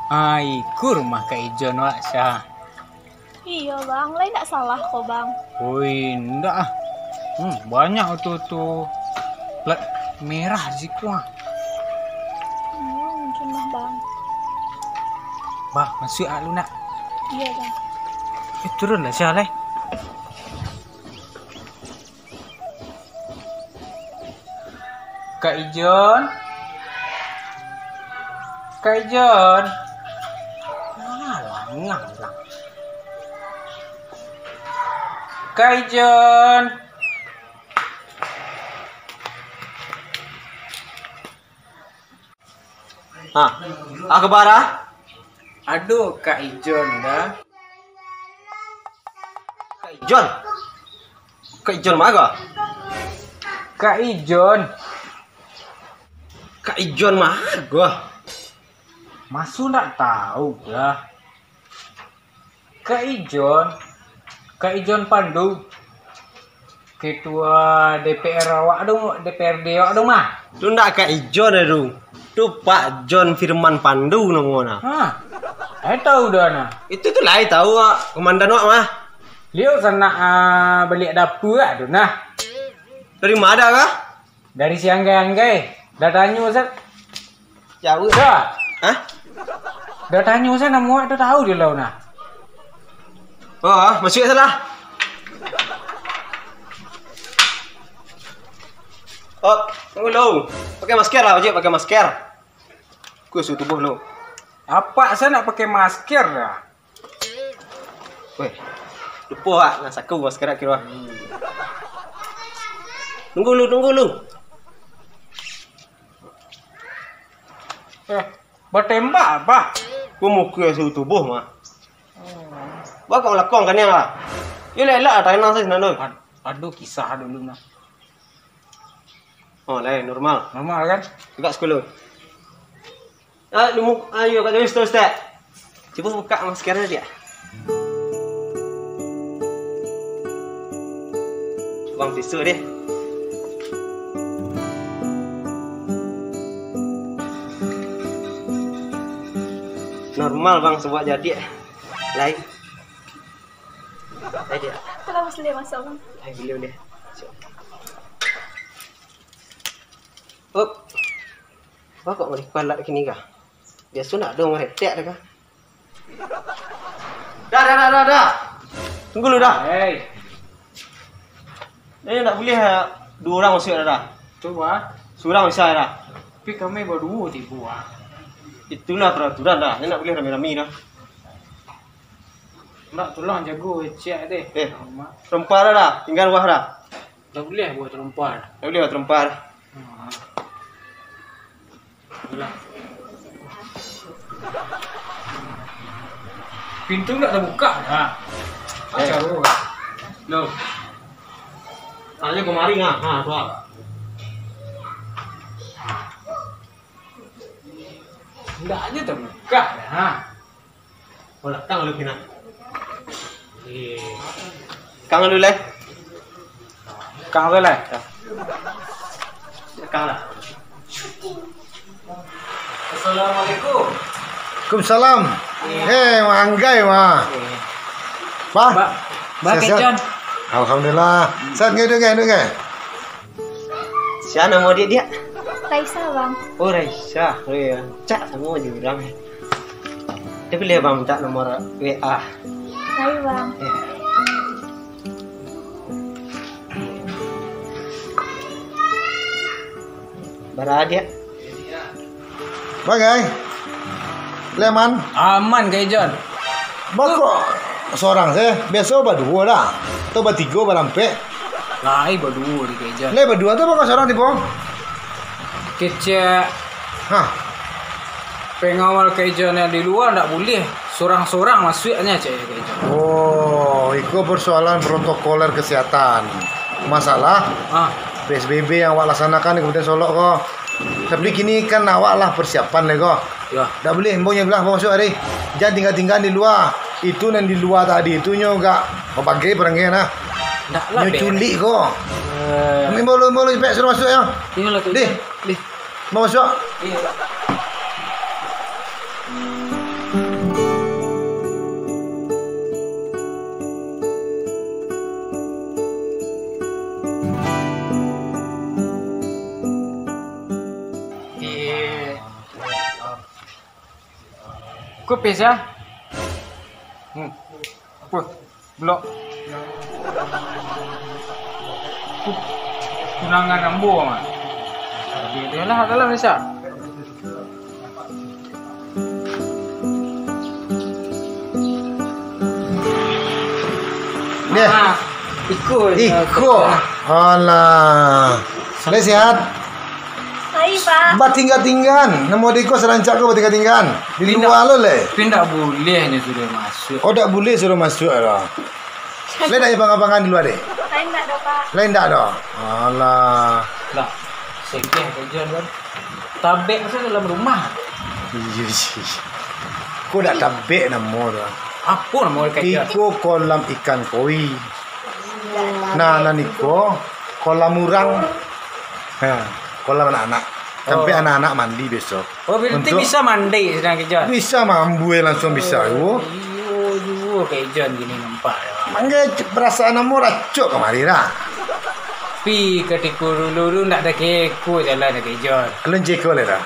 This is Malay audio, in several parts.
Iku rumah Kak Ijon wak Syah. Iya bang, lain tak salah kok bang. Woi, ndak ah. Banyak tuh plat merah di situ ah. Mungkin lah bang. Bah, masuk ah lu nak. Iya bang. Turun lah Syah leh. Kak Ijon. Kak Ijon. Ngah lah. Kak Ijon. Akbar ah? Aduh, Kak Ijon dah. John. Kak Ijon mana? Kak Ijon. Kak Ijon mana? Masuk ndak tahu dah. Kak Ijon Pandu. Ketua DPR awak dong, DPRD awak dong mah. Tu ndak Kak Ijon tu. Tu Pak John Firman Pandu namanya. Hah. Tahu dah nah. Itu tu lah tahu komandan awak mah. Lihat sana balik dapur tu nah. Dari mana kah? Dari si Anggai. Dah tanya Ustaz. Jauh. Dah. Hah? Dah tanya Ustaz nama awak tu tahu dia lah nah. Oh, masuk salah. Oh, tunggu lu. Pakai masker lah, wajib pakai masker. Ku suhu tubuh lu. Apa saya nak pakai masker dah? Weh, lupa ah, nak saku masker kira. Tunggu lu. Bertembak apa? Ku muka suhu tubuh mah. Wah, kau lakon kan ya lah. Ini elak tak enak saya senang. Aduh, kisah dulu nah. Oh, lain normal. Normal kan? Dekat sekolah. Ayo kat tulis Ustaz. Cuba buka maskernya dia. Bang tisu dia. Normal bang sebuah jadi. Lain. Lain dia. Kalau boleh masuk bang. Lain beliau dia. Up. Wah kok boleh kualat gini kah? Biasa nak dong retek dah kah? Dah. Tunggu lu dah. Hei, Ini nak boleh dua orang masuk dah. coba. Seorang bisa dah. Tapi kami berdua tipu ah. Itulah peraturan dah. Ini nak boleh rame-rame dah. Nak tolong jago cek deh. Terempar dah. Tinggal wah dah. Tak boleh buat terempar. Tak boleh terempar. Pintu tak terbuka dah. Acara No. Tanya kemarin ah. Tuan. Tidak aja terbuka dah. Oh, kang lu kena. Kang lu leh. Kang tu lah. Kang lah. Assalamualaikum. Waalaikumsalam. Manggai mah. Bah. Kak Ijon. Alhamdulillah. Saat ngedung. Siapa nama dia? Raisa bang. Oh Raisa. Oh ya. Cak sama jurang. Dia boleh bang minta nomor WA. Hai bang. Bara dia. Bagai. Leman. Aman Kak Ijon. Bakok. Seorang saya. Biasa berdua dah. Atau bertiga berampe. Lai berdua di Kak Ijon. Le berdua tu bakal seorang tipu. Kecek Hah. pengawal Kak Ijon yang di luar tak boleh. Sorang-sorang masuknya cek Kak Ijon. Oh, itu persoalan protokoler kesehatan. Masalah PSBB yang awak laksanakan di Kabupaten Solok kok. Tapi kini kan awak lah persiapan lagi kok. Ya. Dah boleh mbongnya bilang masuk hari. Jangan tinggal di luar. Itu yang di luar tadi itu enggak berbagai perangnya nah. Ndak lah. Culik kok. Kami boleh cepet suruh masuk ya. Inilah Kak Ijon. Mau masuk? Iya. pes ya. Apa? Blok. Tunangan rambu mah. Dia lah dalam Malaysia. Dia. Iko. Alah. Saya sehat. Hai, Pak. Batinggan-tinggan. Namo diko serancak ko batinggan-tinggan. Di luar lo le. Tapi tak boleh ni sudah masuk. Oh, tak boleh suruh masuk lah. Lain tak abang-abangan di luar deh? Lain tak ada, Pak. Lain tak ada? Alah. Lah, segeh kerja kan. Tabek masa dalam rumah. Iya sih. Kau dah tabek nama dah. Apa nama kerja? Iko kolam ikan koi. Nah, niko kolam urang. Kolam anak-anak. Sampai anak-anak mandi besok. Oh, berarti bisa mandi sedang kerja. Bisa mambu langsung bisa. Yo, kerja gini nampak. Mangga perasaan kamu racuk kemari dah. Pi ketika dulu nak ada keko jalan nak kerja. Alun ceko le dah.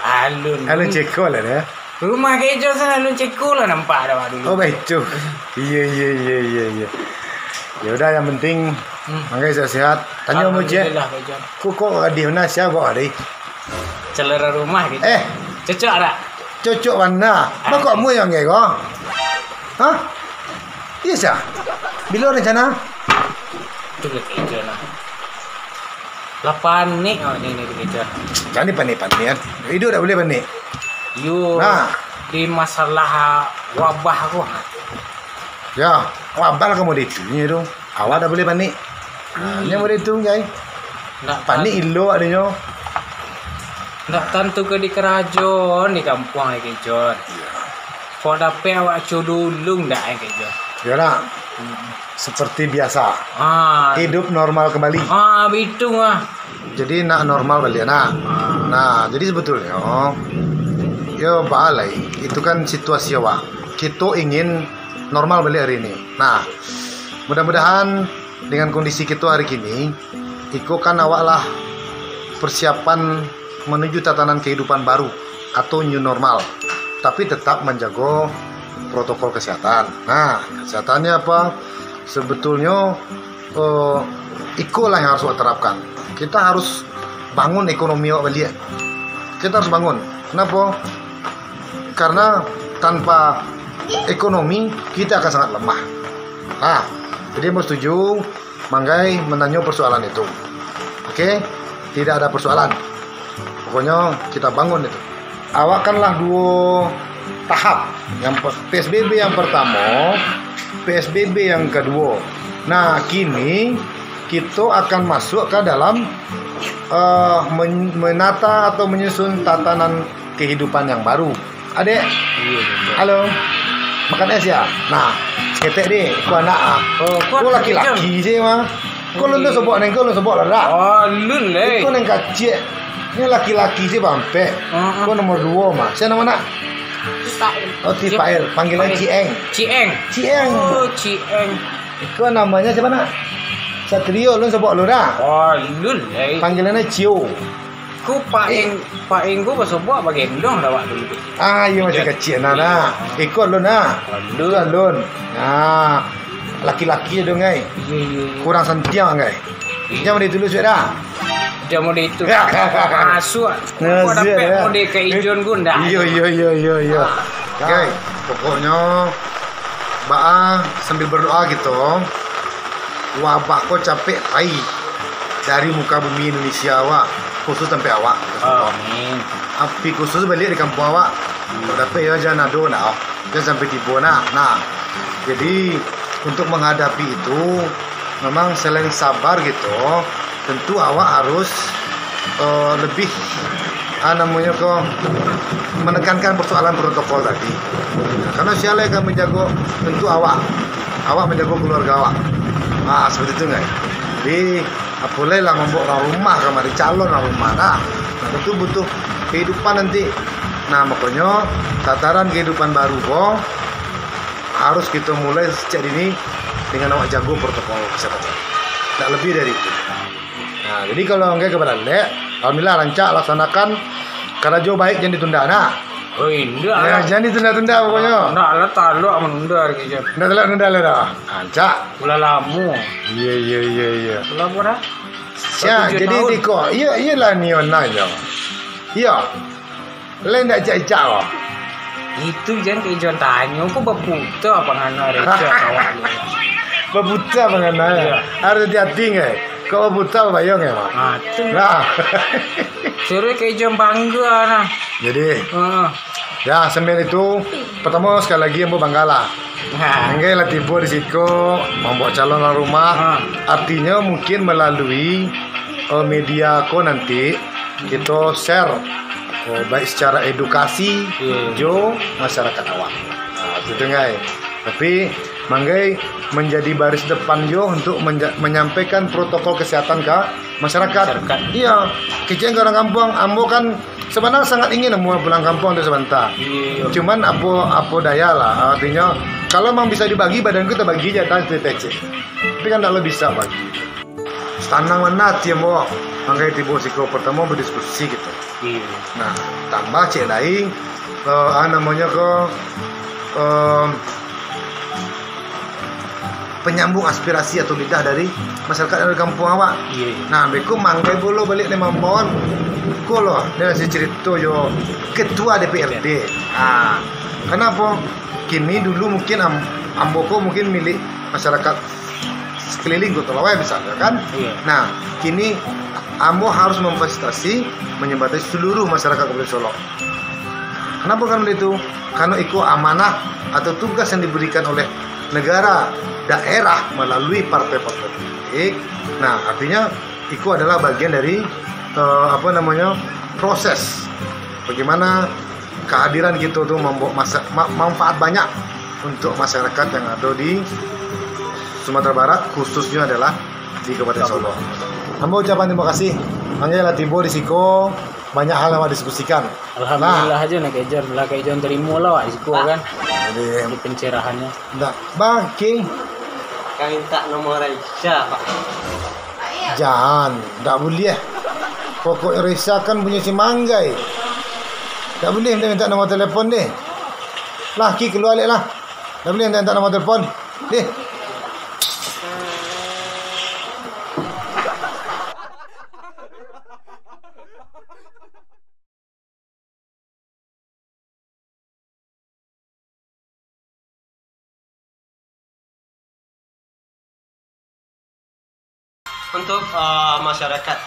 Alun ceko le dah. Rumah kerja sana alun ceko lah nampak dah dulu. Oh baik tu. Iya. Ya udah yang penting mangga sehat. Tanya mu je. Kok ada mana siapa ada? Celera rumah gitu. Cocok tak? Cocok mana? Bakok mu yang ke ko? Hah? Iya sah. Bila rencana? Tu kerja lah. Lapan ni ni kerja. Jangan panik-panik. Hidup tak boleh panik. You di masalah wabah aku. Ya, wabah kamu ditunya tu. Awak tak boleh panik. Hanya boleh tu guys. Nak panik ilo adanya. Nak tentu ke di kerajaan di kampung ni kerja. Kau dapat awak cudulung dah kerja. Ya nak. Seperti biasa. Hidup normal kembali. Begitu ah. Jadi nak normal balik nak. Nah, jadi sebetulnya yo balai itu kan situasi awak. Kita ingin normal balik hari ini. Nah, mudah-mudahan dengan kondisi kita hari ini, iko kan awak lah persiapan menuju tatanan kehidupan baru atau new normal. Tapi tetap menjaga protokol kesehatan. Nah, kesehatannya apa? Sebetulnya iko lah yang harus terapkan. Kita harus bangun ekonomi awak balik. Kita harus bangun. Kenapa? Karena tanpa ekonomi kita akan sangat lemah. Nah, jadi mau setuju, manggai menanya persoalan itu. Oke? Tidak ada persoalan. Pokoknya kita bangun itu. Awakkanlah dua tahap. Yang PSBB yang pertama, PSBB yang kedua. Nah, kini kita akan masuk ke dalam menata atau menyusun tatanan kehidupan yang baru. Adek, halo, makan es ya? Nah, cetek deh, ku anak ku laki-laki sih mah. Ku lu tu sebok neng, ku lu sebok lah. Lun leh. Ku neng kacik. Ini laki-laki sih bampe. Ku nomor 2 mah. Saya nama nak? Tipael. Panggilan Cieng. Cieng. Oh, Cieng. Ku namanya siapa nak? Satrio, lu sebok lu dah. Lun leh. Panggilannya Cio. Ku paing ku sebok bagendong dah waktu dulu. Iya masih kecil nana. Ikut lu nah. Lun. Nah, laki-laki dong guys. Kurang sentiang guys. Jangan dia tulis dah. Dia mau itu masuk. Kau dapat mau dia ke ijon gunda. Iya. Guys, pokoknya Ba'a sambil berdoa gitu. Wabah kau capek pai dari muka bumi Indonesia awak, khusus sampai awak. Amin. Api khusus balik di kampung awak. Dapat ya jangan ado nak. Jangan sampai tipu nak. Nah, jadi untuk menghadapi itu memang selain sabar gitu, tentu awak harus lebih namanya kok menekankan persoalan protokol tadi. Karena siapa yang akan menjaga tentu awak menjaga keluarga awak. Seperti itu guys. Jadi boleh lah membawa rumah kemari calon rumah. Nah, itu butuh kehidupan nanti. Nah, makanya tataran kehidupan baru kok harus kita mulai sejak ini dengan awak jago protokol kesehatan. Tak lebih dari itu. Nah, jadi kalau enggak kepada lek, alhamdulillah lancar laksanakan. Karena jauh baik jangan ditunda. Nah, Oh indah Ya, lah. jangan ditunda-tunda pokoknya. Ndak lah taluk menunda ke Jon. Ndak telak-nunda lah dah. Ancak. Pula lamu. Iya. Pula apa? Ya, 7 jadi tahun. diko. Iyalah niona aja. Iya. Lain ndak cak-cak kok. Itu Jon ke Jon tanya kok beputa apa ngana reja kawan. Bebuta mengana. Iya. Harus hati-hati nggak? Kau bebuta bayang ya, Mak? Ah, tu. Nah. Suruh ke Jon bangga nah. Jadi, Ah. ya semen itu pertama sekali lagi yang bangga lah. Nah. Enggak lah tiba di situ membawa calon ke rumah. Artinya mungkin melalui media ko nanti kita share baik secara edukasi jo masyarakat awam. Nah, gitu ngai. Tapi manggai menjadi baris depan jo untuk menyampaikan protokol kesehatan ke masyarakat. Iya, kecil orang kampung, ambo kan sebenarnya sangat ingin mau pulang kampung untuk sebentar. Iya. Cuman apa daya lah, artinya kalau memang bisa dibagi badan kita bagi aja tas TTC. Tapi kan tidak bisa bagi. Tanang mana tiap mau manggai tiba siko pertama berdiskusi gitu. Iya. Nah, tambah cek lain namanya ke penyambung aspirasi atau lidah dari masyarakat dari kampung awak. Iya. Nah, beku manggai bolo balik 5 pohon. Kolo, dia masih cerita yo ketua DPRD. Ah, kenapa? Kini dulu mungkin Amboko mungkin milik masyarakat sekeliling Kota Lawai misalnya kan. Iya. Nah, kini Ambo harus memfasilitasi menyebatasi seluruh masyarakat Kabupaten Solok. Kenapa kan itu? Karena itu amanah atau tugas yang diberikan oleh negara daerah melalui partai-partai politik. Nah, artinya itu adalah bagian dari proses bagaimana kehadiran kita tuh membawa manfaat banyak untuk masyarakat yang ada di Sumatera Barat, khususnya adalah di Kabupaten Solo. Ambo ucapan terima kasih. Angela tibo di siko banyak hal yang diskusikan. Alhamdulillah aja nak Jon, lah Jon terima lah di situ kan. Jadi, Di pencerahannya. enggak, Bang King, Kami minta nomor Raisa, Pak. jangan, enggak boleh. Pokok Risa kan punya si Manggai. Tak boleh minta nombor telefon deh. Lah, Ki keluar balik lah. Tak boleh minta nombor telefon. Deh. Untuk masyarakat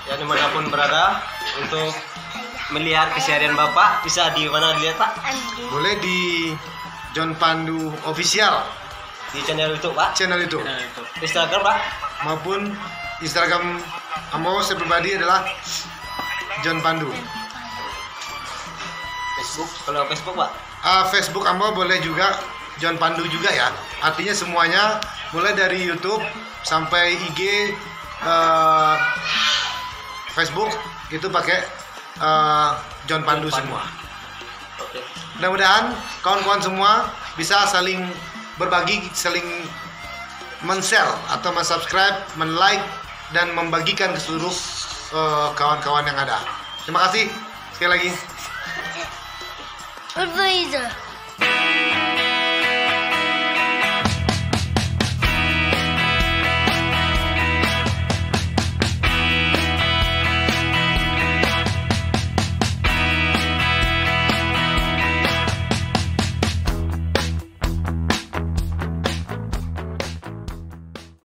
yang dimanapun berada, untuk melihat keseharian Bapak bisa di mana dilihat Pak? Boleh di John Pandu Official Di channel YouTube Pak? channel itu Instagram Pak? maupun Instagram Ambo saya pribadi adalah John Pandu. Facebook? Kalau Facebook Pak? Facebook Ambo boleh juga John Pandu juga ya. Artinya semuanya mulai dari YouTube sampai IG, Facebook itu pakai John Pandu semua. Oke. Mudah-mudahan kawan-kawan semua bisa saling berbagi, saling men-share atau men-subscribe, men-like dan membagikan ke seluruh kawan-kawan yang ada. Terima kasih sekali lagi. Berbeza.